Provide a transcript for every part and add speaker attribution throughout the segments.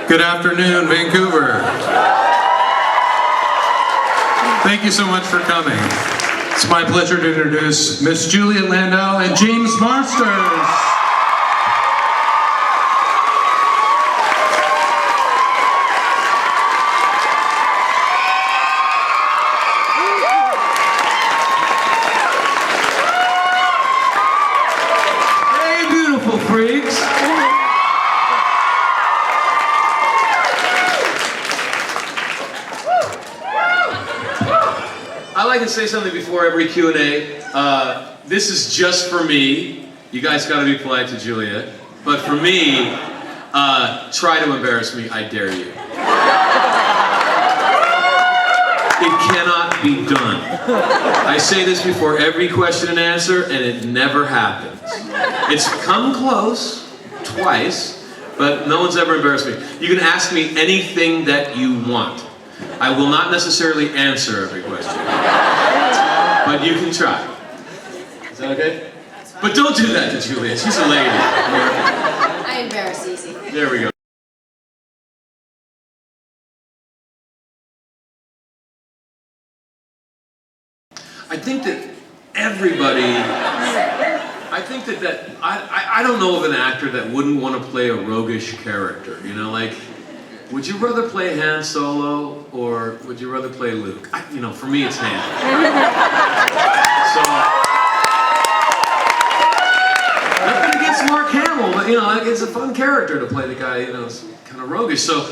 Speaker 1: Good afternoon, Vancouver. Thank you so much for coming. It's my pleasure to introduce Miss Juliet Landau and James Marsters. Hey, beautiful freaks.
Speaker 2: I like to say something before every Q&A. This is just for me. You guys got to be polite to Juliet. But for me, try to embarrass me, I dare you. It cannot be done. I say this before every question and answer, and it never happens. It's come close twice, but no one's ever embarrassed me. You can ask me anything that you want. I will not necessarily answer every question, but you can try. Is that okay? But don't do that to Juliet. She's a lady.
Speaker 3: I embarrass easy.
Speaker 2: There we go. I think that everybody, I don't know of an actor that wouldn't want to play a roguish character, you know, like, would you rather play Han Solo or would you rather play Luke? For me it's Han. So, nothing against Mark Hamill, but it's a fun character to play the guy, it's kind of roguish. So,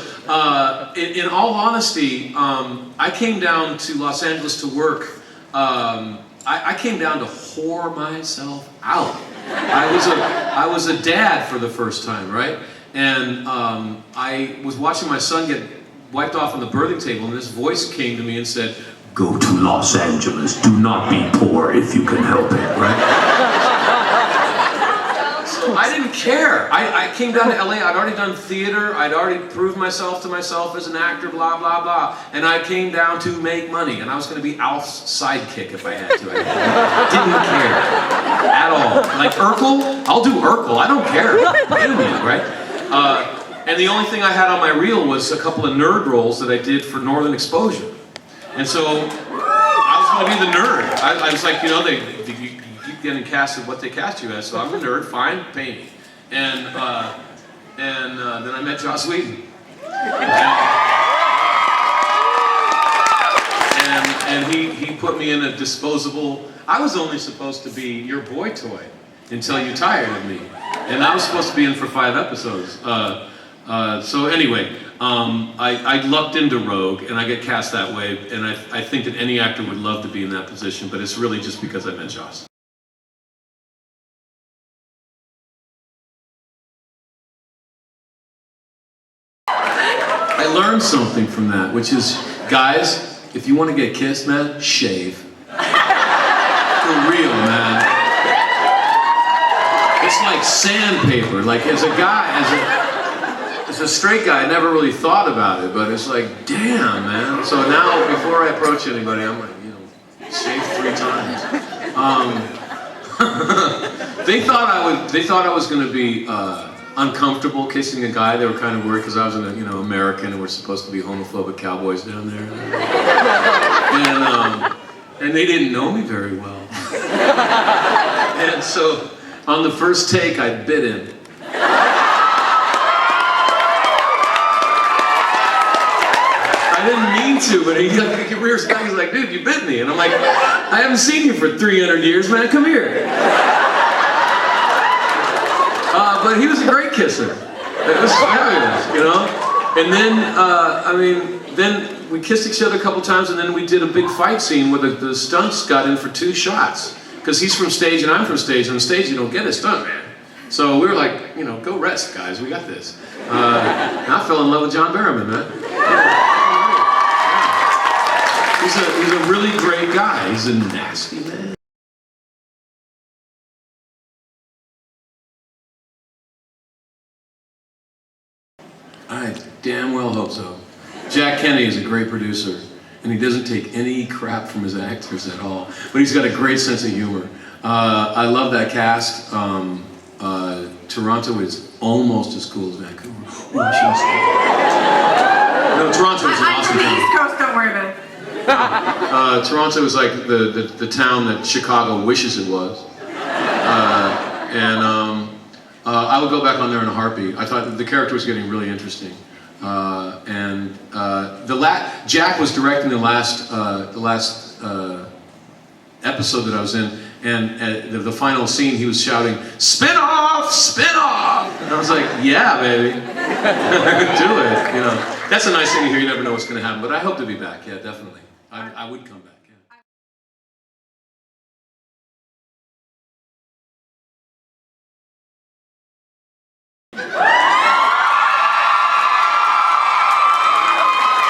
Speaker 2: in all honesty, I came down to Los Angeles to work. I came down to whore myself out. I was a dad for the first time, right? And I was watching my son get wiped off on the birthing table, and this voice came to me and said, "Go to Los Angeles. Do not be poor if you can help it," right? So I didn't care. I came down to LA. I'd already done theater. I'd already proved myself to myself as an actor, blah, blah, blah. And I came down to make money. And I was going to be Alf's sidekick if I had to. I didn't care at all. Like Urkel? I'll do Urkel. I don't care. Wait a minute, right? And the only thing I had on my reel was a couple of nerd roles that I did for Northern Exposure. And so I was going to be the nerd. I was like, you keep getting casted what they cast you as, so I'm a nerd, fine, pay me. And then I met Joss Whedon. And he put me in a disposable, I was only supposed to be your boy toy until you tired of me. And I was supposed to be in for 5 episodes. So anyway, I lucked into Rogue, and I get cast that way, and I think that any actor would love to be in that position, but it's really just because I met Joss. I learned something from that, which is, guys, if you want to get kissed, man, shave. For real, man. It's like sandpaper. Like, as a guy, as a straight guy, I never really thought about it, but it's like, damn, man. So now, before I approach anybody, I'm like, shave 3 times. They thought I was going to be uncomfortable kissing a guy. They were kind of worried because I was American, and we're supposed to be homophobic cowboys down there. And they didn't know me very well. And so, on the first take, I bit him. I didn't mean to, but he rears back. He's like, "Dude, you bit me." And I'm like, "I haven't seen you for 300 years, man. Come here." But he was a great kisser. It was fabulous, And then, then we kissed each other a couple times, and then we did a big fight scene where the stunts got in for 2 shots. Because he's from stage and I'm from stage. On stage, you don't get a stunt man. So we were like, go rest, guys. We got this. And I fell in love with John Barrowman, man. He's a really great guy. He's a nasty man. I damn well hope so. Jack Kennedy is a great producer, and he doesn't take any crap from his actors at all. But he's got a great sense of humor. I love that cast. Toronto is almost as cool as Vancouver. No, Toronto was an
Speaker 4: I'm
Speaker 2: awesome
Speaker 4: from the
Speaker 2: town.
Speaker 4: East Coast, don't worry about it.
Speaker 2: Toronto is like the town that Chicago wishes it was. I would go back on there in a heartbeat. I thought the character was getting really interesting. Jack was directing the last episode that I was in, and at the final scene he was shouting, "Spin off! Spin off!" And I was like, "Yeah, baby, do it." You know, that's a nice thing to hear. You never know what's going to happen, but I hope to be back. Yeah, definitely. I would come back. Yeah.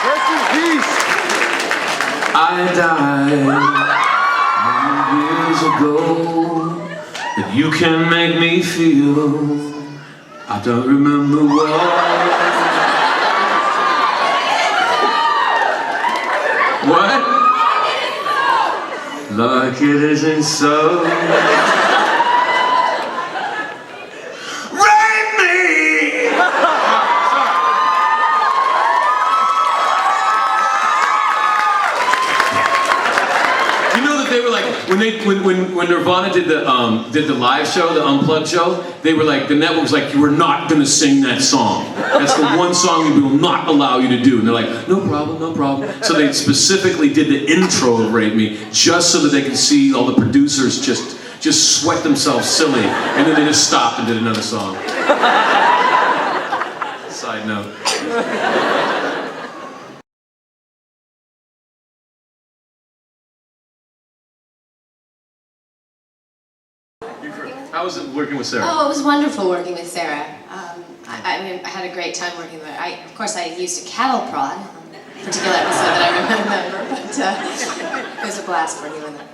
Speaker 5: Rest in peace.
Speaker 2: I died many years ago, but you can make me feel. I don't remember what? Like it isn't so. Rape me! You know that they were like when Nirvana did the live show, the Unplugged show, they were like, the network was like, you were not gonna sing that song. That's the one song we will not allow you to do. And they're like, no problem, no problem. So they specifically did the intro of Rape Me just so that they could see all the producers just sweat themselves silly, and then they just stopped and did another song. Side note. How was it working with Sarah?
Speaker 3: Oh, it was wonderful working with Sarah. I mean, I had a great time working with her. Of course, I used a cattle prod on that particular episode that I remember, but it was a blast working with her.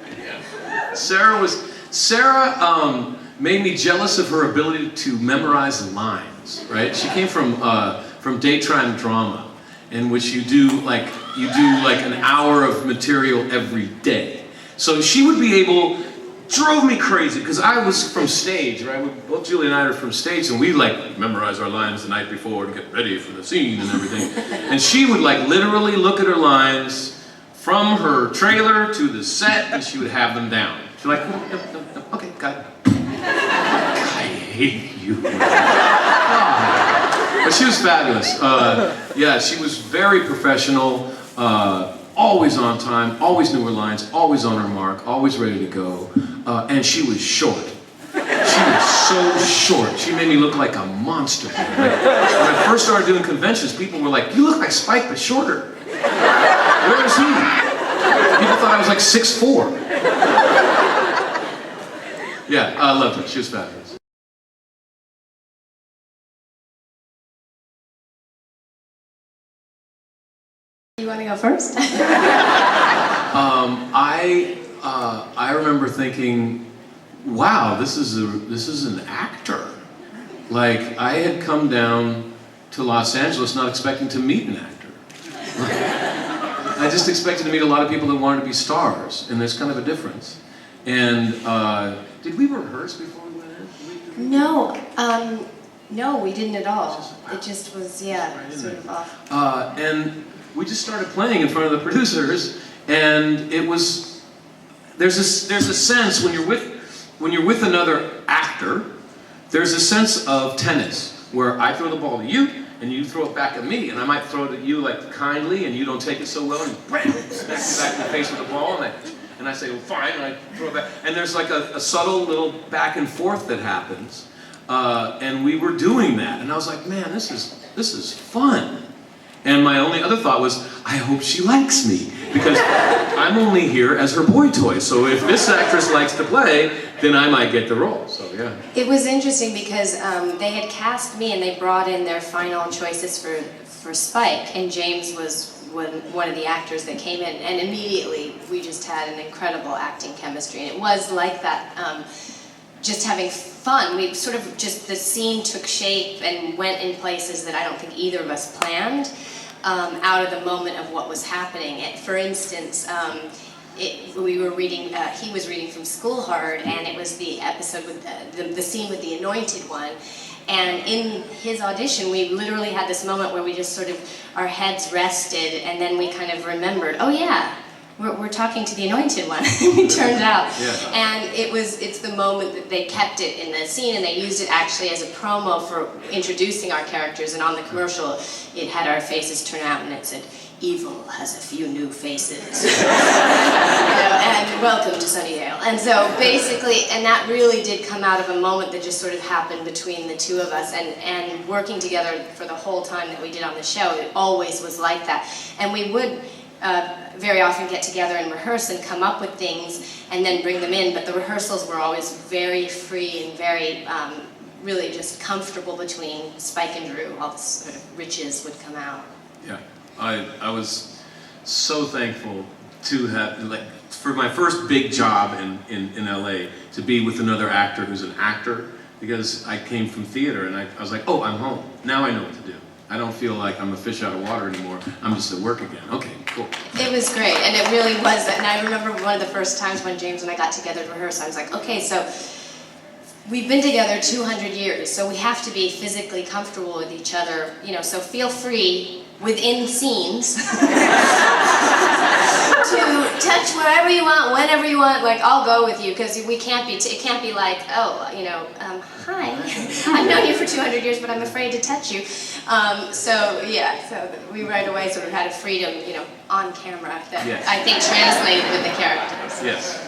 Speaker 2: Sarah made me jealous of her ability to memorize lines. Right? She came from daytime drama, in which you do like an hour of material every day. So she would be able. Drove me crazy because I was from stage, right? Both Julie and I are from stage, and we like memorize our lines the night before and get ready for the scene and everything. And she would like literally look at her lines from her trailer to the set, and she would have them down. She's like, no, okay, got it. I hate you. But she was fabulous. Yeah, she was very professional. Always on time, always knew her lines, always on her mark, always ready to go. And she was short. She was so short. She made me look like a monster. Like, when I first started doing conventions, people were like, you look like Spike, but shorter. Where is he? People thought I was like 6'4". Yeah, I loved her. She was fabulous.
Speaker 3: You want to go first?
Speaker 2: I remember thinking, wow, this is an actor. Like, I had come down to Los Angeles not expecting to meet an actor. I just expected to meet a lot of people that wanted to be stars, and there's kind of a difference. And did we rehearse before we went in?
Speaker 3: No, we didn't at all. It just was, sort of off.
Speaker 2: And we just started playing in front of the producers, and it was. There's a sense when you're with another actor. There's a sense of tennis where I throw the ball to you and you throw it back at me, and I might throw it at you like kindly, and you don't take it so well, and bam, smack me back in the face with the ball, and I say, well, fine, and I throw it back, and there's like a subtle little back and forth that happens, and we were doing that, and I was like, man, this is fun. And my only other thought was, I hope she likes me, because I'm only here as her boy toy. So if this actress likes to play, then I might get the role. So yeah.
Speaker 3: It was interesting because they had cast me and they brought in their final choices for Spike, and James was one of the actors that came in, and immediately we just had an incredible acting chemistry, and it was like that. Just having fun. We sort of just, the scene took shape and went in places that I don't think either of us planned, out of the moment of what was happening. And for instance, we were reading, he was reading from School Hard, and it was the episode with the scene with the Anointed One. And in his audition, we literally had this moment where we just sort of, our heads rested, and then we kind of remembered, oh yeah, we're talking to the Anointed One, it turned out.
Speaker 2: Yeah.
Speaker 3: And it's the moment that they kept it in the scene, and they used it actually as a promo for introducing our characters, and on the commercial, it had our faces turn out, and it said, "Evil has a few new faces." And welcome to Sunnydale. And so basically, and that really did come out of a moment that just sort of happened between the two of us, and working together for the whole time that we did on the show, it always was like that. And we would very often get together and rehearse and come up with things and then bring them in, but the rehearsals were always very free and very really just comfortable between Spike and Drew. All the sort of riches would come out.
Speaker 2: Yeah, I was so thankful to have, like, for my first big job in LA, to be with another actor who's an actor, because I came from theater and I was like, oh, I'm home. Now I know what to do. I don't feel like I'm a fish out of water anymore. I'm just at work again. Okay, cool.
Speaker 3: It was great, and it really was. And I remember one of the first times when James and I got together to rehearse, I was like, okay, so we've been together 200 years, so we have to be physically comfortable with each other, you know, so feel free within scenes to touch wherever you want, whenever you want. Like, I'll go with you, because we can't be, it can't be like, oh, you know, hi, I've known you for 200 years, but I'm afraid to touch you. So yeah, so we right away sort of had a freedom, you know, on camera that
Speaker 2: Yes.
Speaker 3: I think translated with the characters.
Speaker 2: Yes.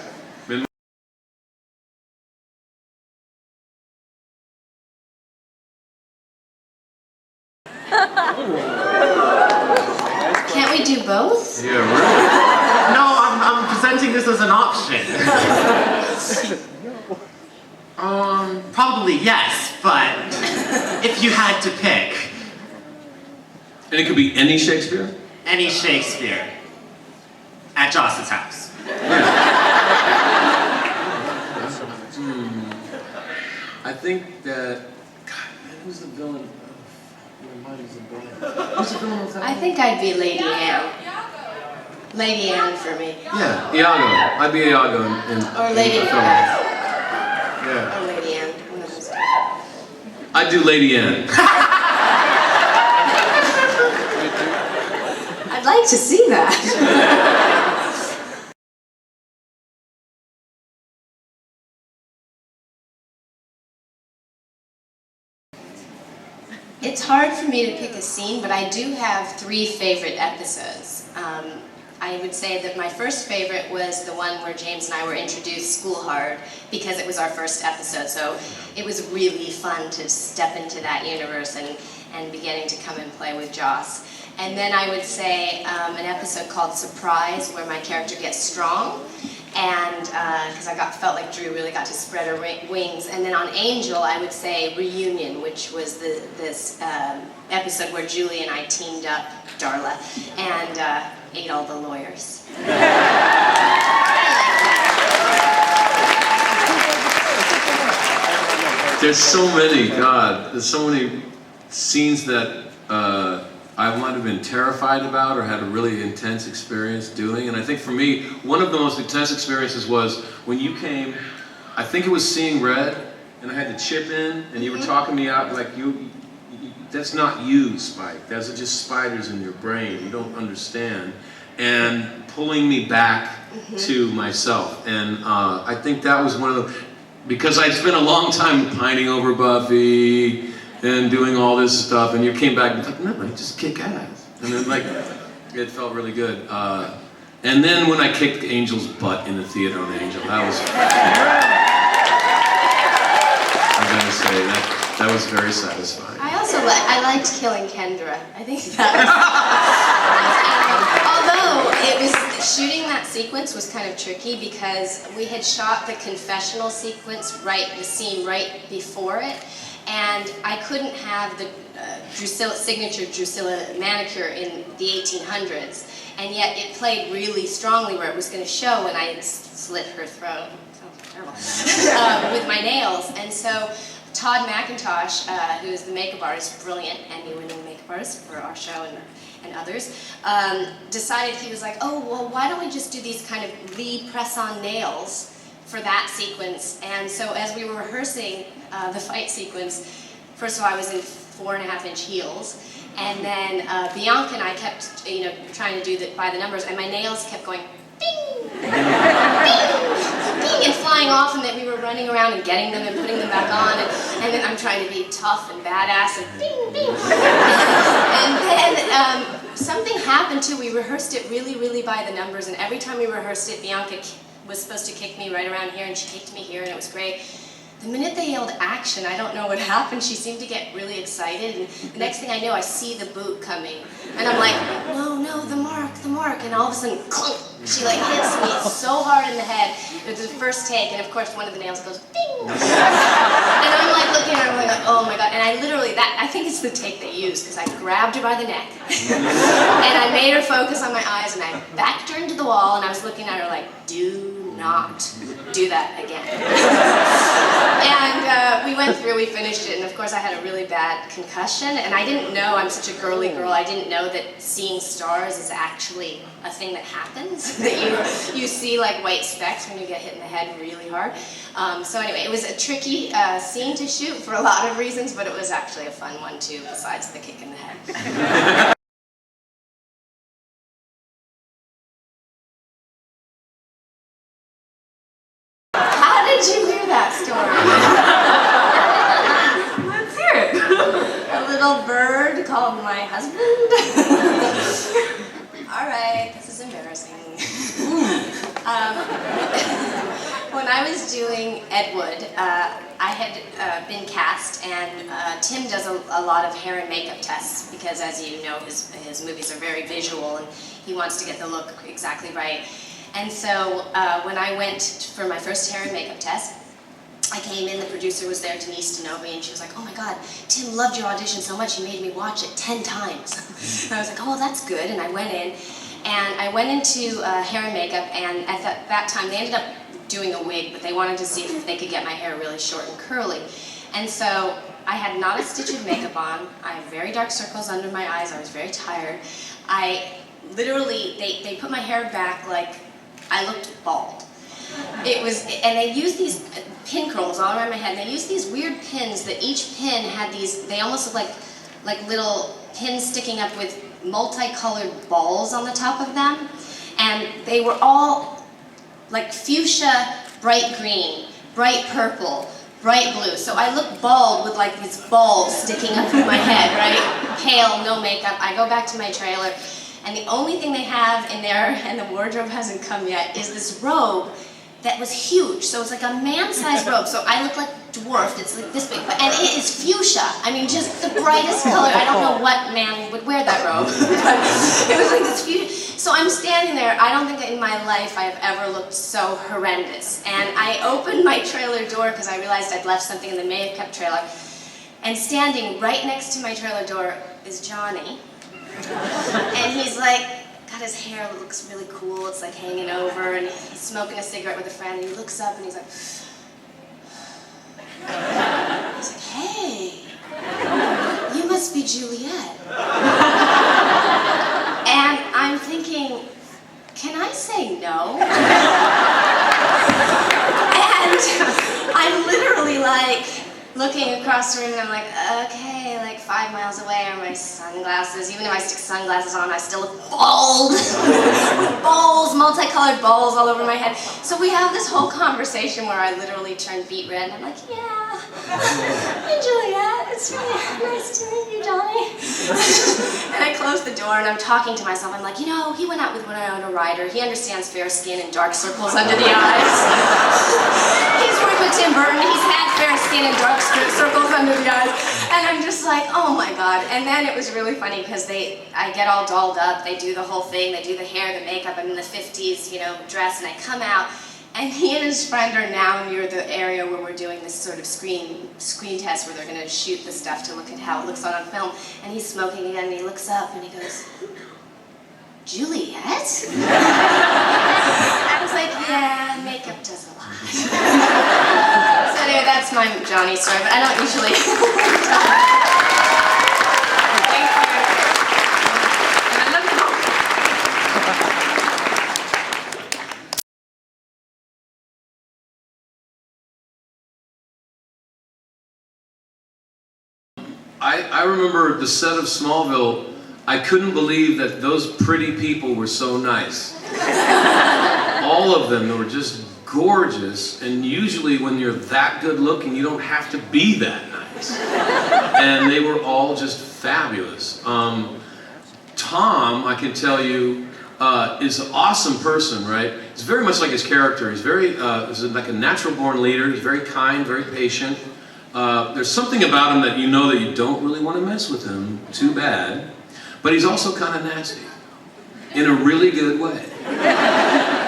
Speaker 3: Can't we do both?
Speaker 2: Yeah, really.
Speaker 5: No, I'm presenting this as an option. Probably yes, but if you had to pick
Speaker 2: And it could be any Shakespeare?
Speaker 5: any Shakespeare at Joss's house.
Speaker 2: I think that, God, man, who's the villain? My mind is a blank. Who's the villain of that?
Speaker 3: I think I'd be Lady Anne. Lady Anne for me.
Speaker 2: Yeah, Iago. I'd be Iago in
Speaker 3: Or Lady
Speaker 2: the film.
Speaker 3: Macbeth.
Speaker 2: Yeah.
Speaker 3: Or Lady Anne. One of those two.
Speaker 2: I'd do Lady Anne.
Speaker 3: I'd like to see that. It's hard for me to pick a scene, but I do have 3 favorite episodes. I would say that my first favorite was the one where James and I were introduced School Hard, because it was our first episode, so it was really fun to step into that universe and be getting to come and play with Joss. And then I would say an episode called Surprise, where my character gets strong, and because I felt like Drew really got to spread her wings. And then on Angel, I would say Reunion, which was this episode where Julie and I teamed up, Darla, and ate all the lawyers.
Speaker 2: There's so many, God, there's so many scenes that I might have been terrified about or had a really intense experience doing. And I think for me, one of the most intense experiences was when you came, I think it was Seeing Red, and I had to chip in, and you were talking me out like, that's not you, Spike. Those are just spiders in your brain. You don't understand. And pulling me back to myself. And I think that was one of the, because I'd spent a long time pining over Buffy and doing all this stuff, and you came back and was like, no, just kick ass. And then, like, it felt really good. And then when I kicked Angel's butt in the theater on Angel, that was, I gotta say, that was very satisfying.
Speaker 3: I also I liked killing Kendra. I think that was although it was shooting that sequence was kind of tricky because we had shot the confessional sequence the scene right before it, and I couldn't have the signature Druscilla manicure in the 1800s, and yet it played really strongly where it was going to show when I had slit her throat. Sounds terrible. With my nails, and so Todd McIntosh, who is the makeup artist, brilliant Emmy-winning makeup artist for our show and others, decided, he was like, oh, well, why don't we just do these kind of lead press-on nails for that sequence? And so as we were rehearsing the fight sequence, first of all, I was in 4.5-inch heels. And then Bianca and I kept, trying to do by the numbers, and my nails kept going, bing, bing, bing, and flying off, and that we were running around and getting them and putting them back on, and then I'm trying to be tough and badass, and bing, bing. And then something happened too. We rehearsed it really, really by the numbers, and every time we rehearsed it, Bianca was supposed to kick me right around here, and she kicked me here, and it was great. The minute they yelled action, I don't know what happened. She seemed to get really excited, and the next thing I know, I see the boot coming, and I'm like, no, the mark, and all of a sudden, clunk, she like hits me so hard in the head. It was the first take, and of course one of the nails goes bing, and I'm like looking at her, I'm like, oh my god, and I literally, I think it's the take they used, because I grabbed her by the neck, and I made her focus on my eyes, and I backed her into the wall, and I was looking at her like, do not do that again. And we went through, we finished it, and of course I had a really bad concussion, and I didn't know, I'm such a girly girl, I didn't know that seeing stars is actually a thing that happens, that you see like white specks when you get hit in the head really hard. So anyway, it was a tricky scene to shoot for a lot of reasons, but it was actually a fun one too, besides the kick in the head. How did you hear that story?
Speaker 4: Let's hear it.
Speaker 3: A little bird called my husband. All right, this is embarrassing. When I was doing Ed Wood, I had been cast, and Tim does a lot of hair and makeup tests because, as you know, his movies are very visual, and he wants to get the look exactly right. And so when I went for my first hair and makeup test, I came in, the producer was there, Denise Denovi, and she was like, oh my god, Tim loved your audition so much, he made me watch it 10 times. And I was like, oh, that's good, and I went in, and I went into hair and makeup, and at that time, they ended up doing a wig, but they wanted to see if they could get my hair really short and curly. And so I had not a stitch of makeup on, I had very dark circles under my eyes, I was very tired. I literally, they put my hair back like I looked bald. It was, and they used these pin curls all around my head, and they used these weird pins that each pin had these, they almost look like little pins sticking up with multicolored balls on the top of them, and they were all like fuchsia, bright green, bright purple, bright blue. So I look bald with like these balls sticking up from my head, right? Pale, no makeup. I go back to my trailer, and the only thing they have in there, and the wardrobe hasn't come yet, is this robe that was huge. So it's like a man-sized robe. So I look like dwarfed. It's like this big, and it is fuchsia. I mean, just the brightest color. I don't know what man would wear that robe, but it was like this fuchsia. So I'm standing there. I don't think that in my life I have ever looked so horrendous. And I opened my trailer door because I realized I'd left something in the makeup trailer. And standing right next to my trailer door is Johnny. And he's like, got his hair looks really cool, it's like hanging over, and he's smoking a cigarette with a friend, and he looks up and he's like, hey, you must be Juliet. And I'm thinking, can I say no? And I'm literally like, looking across the room, and I'm like, okay, like 5 miles away are my sunglasses. Even if I stick sunglasses on, I still look bald. With balls, multicolored balls all over my head. So we have this whole conversation where I literally turn beet red, and I'm like, yeah, hey Juliet, it's really nice to meet you, Johnny. And I close the door, and I'm talking to myself. I'm like, you know, he went out with Winona Ryder. He understands fair skin and dark circles under the eyes. He's worked with Tim Burton. He's had fair skin and dark circles under the eyes. And I'm just like, oh my god. And then it was really funny because I get all dolled up, they do the whole thing, they do the hair, the makeup, I'm in the 50s, dress, and I come out, and he and his friend are now near the area where we're doing this sort of screen test where they're going to shoot the stuff to look at how it looks on film. And he's smoking again, and he looks up and he goes, Juliet? I was like, yeah, makeup does a lot. So anyway, that's my Johnny story, but I don't usually
Speaker 2: I remember the set of Smallville, I couldn't believe that those pretty people were so nice. All of them were just gorgeous, and usually when you're that good looking, you don't have to be that nice. And they were all just fabulous. Tom, I can tell you, is an awesome person, right? He's very much like his character. He's he's like a natural-born leader. He's very kind, very patient. There's something about him that you know that you don't really want to mess with him too bad, but he's also kind of nasty in a really good way.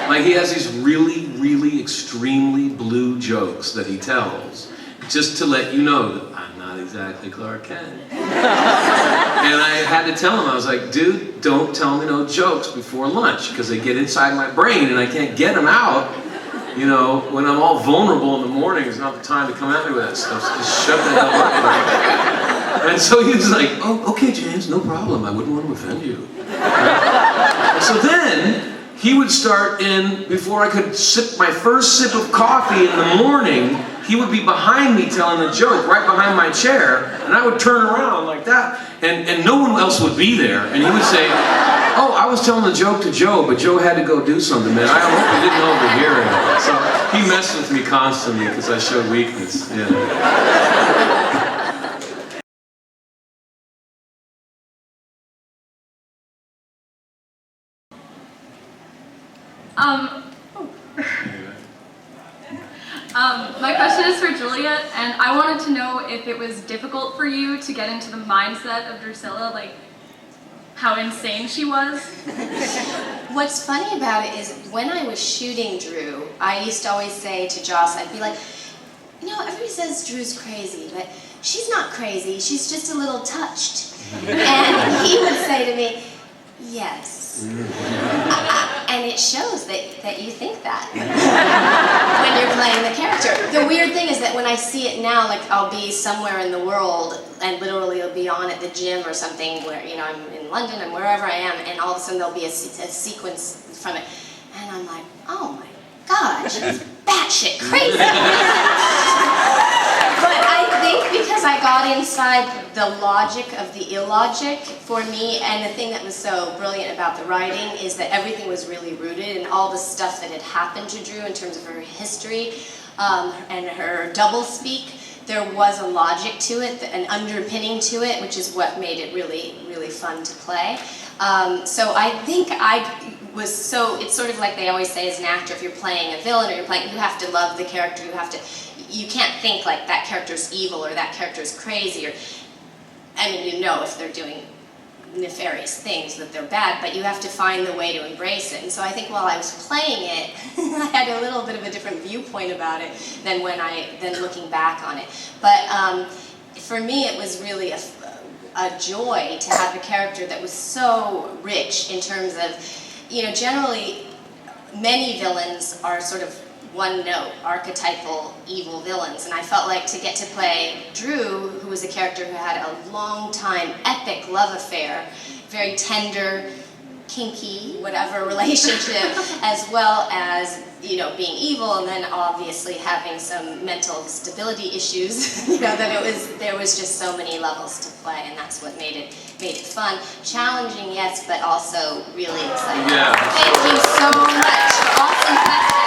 Speaker 2: Like he has these really, really extremely blue jokes that he tells just to let you know that I'm not exactly Clark Kent. And I had to tell him, I was like, dude, don't tell me no jokes before lunch because they get inside my brain and I can't get them out. You know, when I'm all vulnerable in the morning, it's not the time to come at me with that stuff, so just shut the hell up. And so he was like, oh, okay, James, no problem. I wouldn't want to offend you. Right? So then, he would start before I could sip my first sip of coffee in the morning, he would be behind me telling a joke, right behind my chair, and I would turn around like that, and no one else would be there, and he would say, oh, I was telling a joke to Joe, but Joe had to go do something, man. I hope he didn't overhear it. So he messed with me constantly because I showed weakness. Yeah.
Speaker 4: My question is for Juliet, and I wanted to know if it was difficult for you to get into the mindset of Druscilla, like how insane she was.
Speaker 3: What's funny about it is when I was shooting Drew, I used to always say to Joss, I'd be like, you know, everybody says Drew's crazy, but she's not crazy, she's just a little touched. And he would say to me, yes. And it shows that you think that when you're playing the character. The weird thing is that when I see it now, like I'll be somewhere in the world and literally it'll be on at the gym or something where, you know, I'm in London and wherever I am, and all of a sudden there'll be a sequence from it. And I'm like, oh my God, she's batshit crazy. But I think because I got inside the logic of the illogic for me, and the thing that was so brilliant about the writing is that everything was really rooted in all the stuff that had happened to Drew in terms of her history and her doublespeak. There was a logic to it, an underpinning to it, which is what made it really, really fun to play. So I think it's sort of like they always say as an actor, if you're playing a villain or you have to love the character, you can't think like that character's evil or that character's crazy, or, I mean, you know if they're doing nefarious things that they're bad, but you have to find the way to embrace it. And so I think while I was playing it, I had a little bit of a different viewpoint about it than looking back on it. But for me, it was really a joy to have a character that was so rich in terms of, you know, generally many villains are sort of one-note, archetypal, evil villains. And I felt like to get to play Drew, who was a character who had a long-time, epic love affair, very tender, kinky, whatever relationship, as well as, you know, being evil, and then obviously having some mental stability issues, you know, that there was just so many levels to play, and that's what made it fun. Challenging, yes, but also really exciting.
Speaker 2: Yeah.
Speaker 3: Thank you so much for awesome questions.